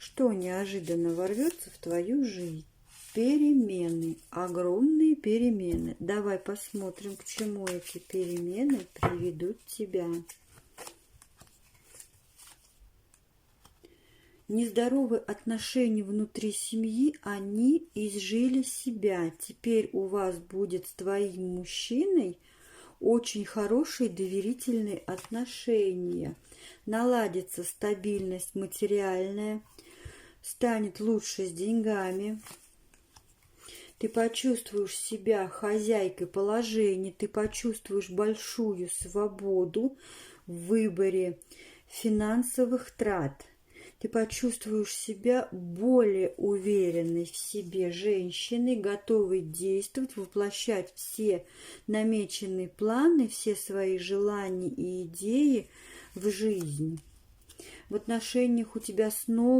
Что неожиданно ворвется в твою жизнь? Перемены, огромные перемены. Давай посмотрим, к чему эти перемены приведут тебя. Нездоровые отношения внутри семьи, они изжили себя. Теперь у вас будет с твоим мужчиной очень хорошие доверительные отношения. Наладится стабильность материальная, станет лучше с деньгами. Ты почувствуешь себя хозяйкой положения, ты почувствуешь большую свободу в выборе финансовых трат. Ты почувствуешь себя более уверенной в себе женщиной, готовой действовать, воплощать все намеченные планы, все свои желания и идеи в жизнь. В отношениях у тебя снова